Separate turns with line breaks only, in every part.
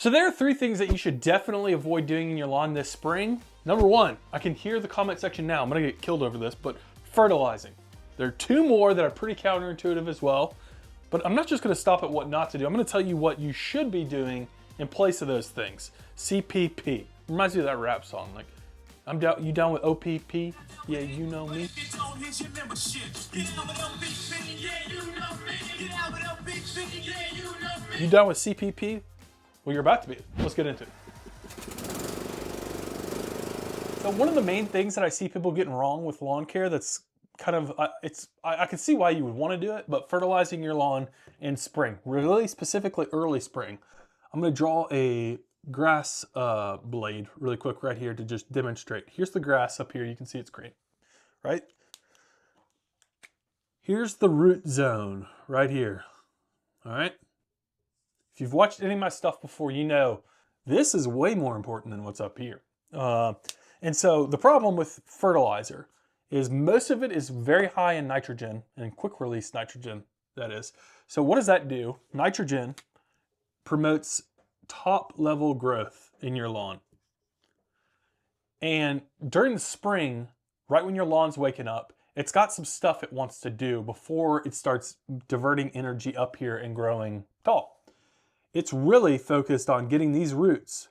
So there are 3 things that you should definitely avoid doing in your lawn this spring. Number 1, I can hear the comment section now, I'm gonna get killed over this, but fertilizing. There are 2 more that are pretty counterintuitive as well, but I'm not just gonna stop at what not to do. I'm gonna tell you what you should be doing in place of those things. CPP, reminds me of that rap song, like, you down with OPP? Yeah, you know me. You down with CPP? Well, you're about to be. Let's get into it. So one of the main things that I see people getting wrong with lawn care that's kind of, I can see why you would want to do it, but fertilizing your lawn in spring, really specifically early spring. I'm going to draw a grass blade really quick right here to just demonstrate. Here's the grass up here. You can see it's green, right? Here's the root zone right here, all right? If you've watched any of my stuff before, you know this is way more important than what's up here. And so the problem with fertilizer is most of it is very high in nitrogen and quick release nitrogen, that is. So what does that do? Nitrogen promotes top level growth in your lawn. And during the spring, right when your lawn's waking up, it's got some stuff it wants to do before it starts diverting energy up here and growing tall. It's really focused on getting these roots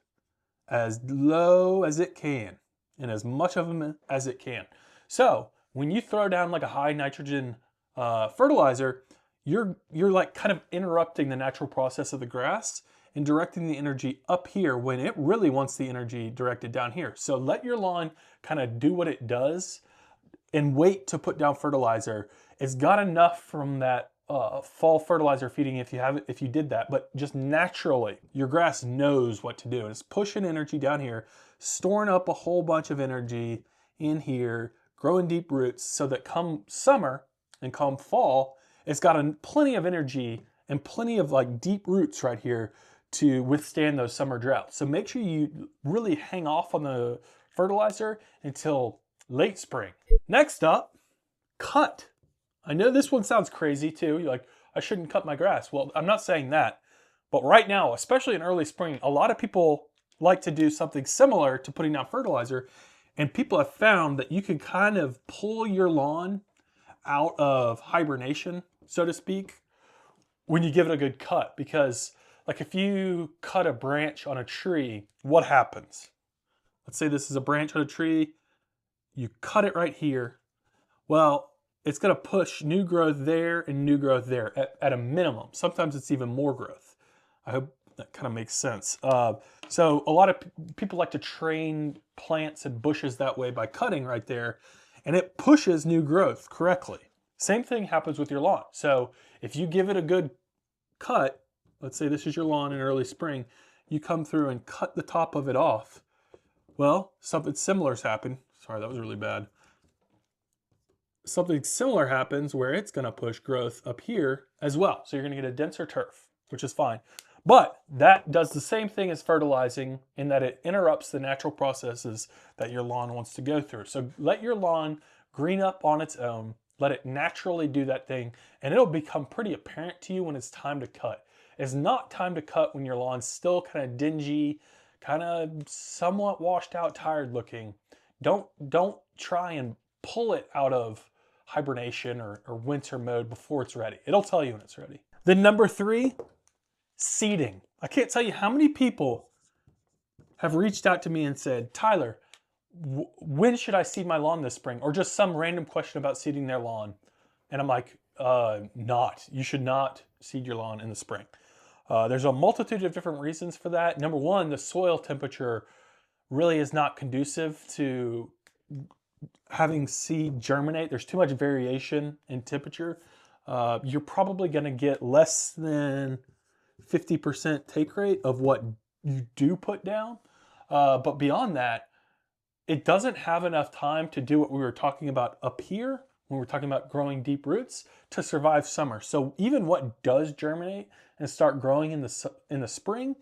as low as it can and as much of them as it can. So when you throw down like a high nitrogen fertilizer, you're like kind of interrupting the natural process of the grass and directing the energy up here when it really wants the energy directed down here. So let your lawn kind of do what it does and wait to put down fertilizer. It's got enough from that fall fertilizer feeding if you did that, but just naturally your grass knows what to do, and it's pushing energy down here, storing up a whole bunch of energy in here, growing deep roots, so that come summer and come fall, it's got plenty of energy and plenty of like deep roots right here to withstand those summer droughts. So make sure you really hang off on the fertilizer until late spring. Next up, cut. I know this one sounds crazy too. You're like, I shouldn't cut my grass. Well, I'm not saying that. But right now, especially in early spring, a lot of people like to do something similar to putting down fertilizer. And people have found that you can kind of pull your lawn out of hibernation, so to speak, when you give it a good cut. Because like if you cut a branch on a tree, what happens? Let's say this is a branch on a tree. You cut it right here. Well, it's going to push new growth there and new growth there at a minimum. Sometimes it's even more growth. I hope that kind of makes sense. So a lot of people like to train plants and bushes that way by cutting right there, and it pushes new growth correctly. Same thing happens with your lawn. So if you give it a good cut, let's say this is your lawn in early spring, you come through and cut the top of it off. Well, something similar's happened. Sorry, that was really bad. Something similar happens where it's going to push growth up here as well. So you're going to get a denser turf, which is fine. But that does the same thing as fertilizing in that it interrupts the natural processes that your lawn wants to go through. So let your lawn green up on its own. Let it naturally do that thing, and it'll become pretty apparent to you when it's time to cut. It's not time to cut when your lawn's still kind of dingy, kind of somewhat washed out, tired looking. Don't try and pull it out of hibernation or winter mode before it's ready. It'll tell you when it's ready. Then number 3, seeding. I can't tell you how many people have reached out to me and said, Tyler, when should I seed my lawn this spring? Or just some random question about seeding their lawn. And I'm like, you should not seed your lawn in the spring. There's a multitude of different reasons for that. Number 1, the soil temperature really is not conducive to having seed germinate. There's too much variation in temperature. You're probably going to get less than 50% take rate of what you do put down. But beyond that, it doesn't have enough time to do what we were talking about up here when we're talking about growing deep roots to survive summer. So even what does germinate and start growing in the spring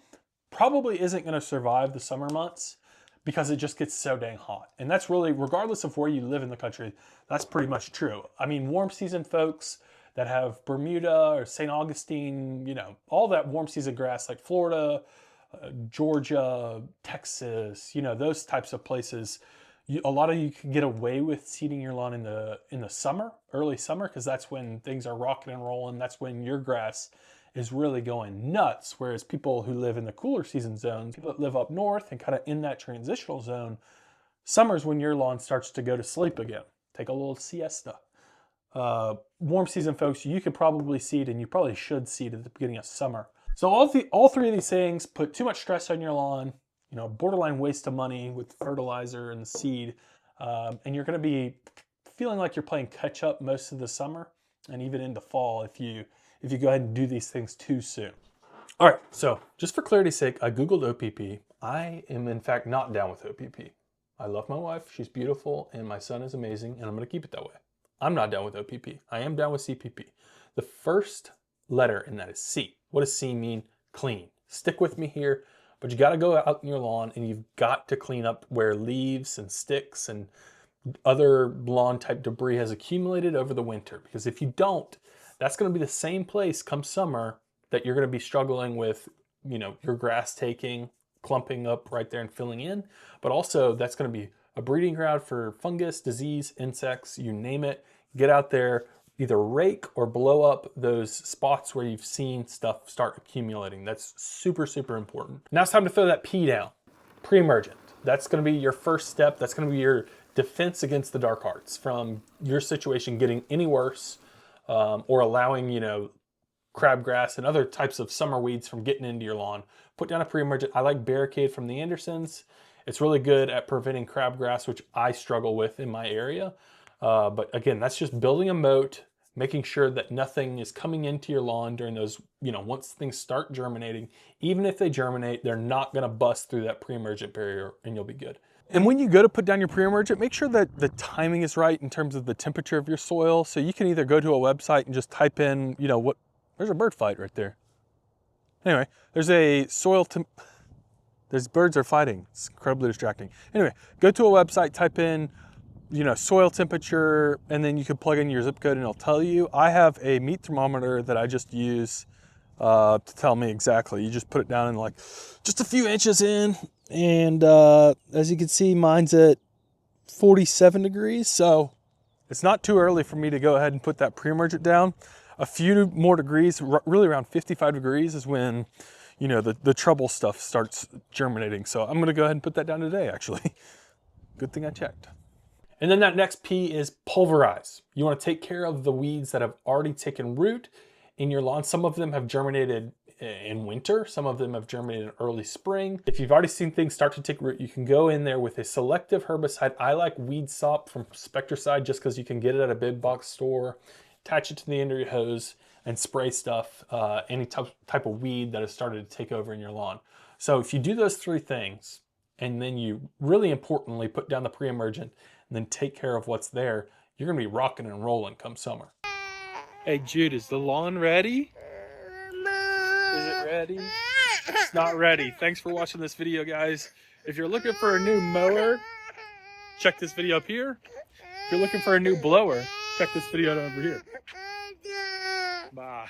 probably isn't going to survive the summer months because it just gets so dang hot. And that's really, regardless of where you live in the country, that's pretty much true. I mean, warm season folks that have Bermuda or St. Augustine, all that warm season grass like Florida, Georgia, Texas, you know, those types of places. A lot of you can get away with seeding your lawn in the summer, early summer, because that's when things are rocking and rolling. That's when your grass is really going nuts. Whereas people who live in the cooler season zones, people that live up north and kind of in that transitional zone, summer's when your lawn starts to go to sleep again. Take a little siesta. Warm season folks, you could probably seed, and you probably should seed at the beginning of summer. So all three of these things put too much stress on your lawn, you know, borderline waste of money with fertilizer and seed, and you're going to be feeling like you're playing catch up most of the summer and even into fall if you go ahead and do these things too soon. All right, so just for clarity's sake, I Googled OPP. I am in fact not down with OPP. I love my wife, she's beautiful, and my son is amazing, and I'm going to keep it that way. I'm not down with OPP. I am down with CPP. The first letter in that is C. What does C mean? Clean. Stick with me here, but you got to go out in your lawn and you've got to clean up where leaves and sticks and other lawn type debris has accumulated over the winter. Because if you don't, that's going to be the same place come summer that you're going to be struggling with, you know, your grass taking, clumping up right there and filling in. But also that's going to be a breeding ground for fungus, disease, insects, you name it. Get out there, either rake or blow up those spots where you've seen stuff start accumulating. That's super, super important. Now it's time to throw that P down. Pre-emergent. That's going to be your first step. That's going to be your defense against the dark arts from your situation getting any worse, or allowing, you know, crabgrass and other types of summer weeds from getting into your lawn. Put down a pre-emergent. I like Barricade from the Andersons. It's really good at preventing crabgrass, which I struggle with in my area. But again, that's just building a moat, making sure that nothing is coming into your lawn during those, you know, once things start germinating. Even if they germinate, they're not going to bust through that pre-emergent barrier and you'll be good. And when you go to put down your pre-emergent, make sure that the timing is right in terms of the temperature of your soil. So you can either go to a website and just type in, you know, there's a bird fight right there. Anyway, there's a there's birds are fighting. It's incredibly distracting. Anyway, go to a website, type in, you know, soil temperature, and then you can plug in your zip code and it'll tell you. I have a meat thermometer that I just use to tell me exactly. You just put it down in like just a few inches in, and as you can see, mine's at 47 degrees. So it's not too early for me to go ahead and put that pre-emergent down. A few more degrees, really around 55 degrees is when, you know, the trouble stuff starts germinating. So I'm going to go ahead and put that down today, actually. Good thing I checked. And then that next P is pulverize. You want to take care of the weeds that have already taken root in your lawn. Some of them have germinated in winter. Some of them have germinated in early spring. If you've already seen things start to take root, you can go in there with a selective herbicide. I like Weed Sop from Spectracide just because you can get it at a big box store. Attach it to the end of your hose and spray stuff, any type of weed that has started to take over in your lawn. So if you do those three things, and then you really importantly put down the pre-emergent and then take care of what's there, you're gonna be rocking and rolling come summer. Hey Jude, is the lawn ready? Is it ready? It's not ready. Thanks for watching this video, guys. If you're looking for a new mower, check this video up here. If you're looking for a new blower, check this video over here. Bye.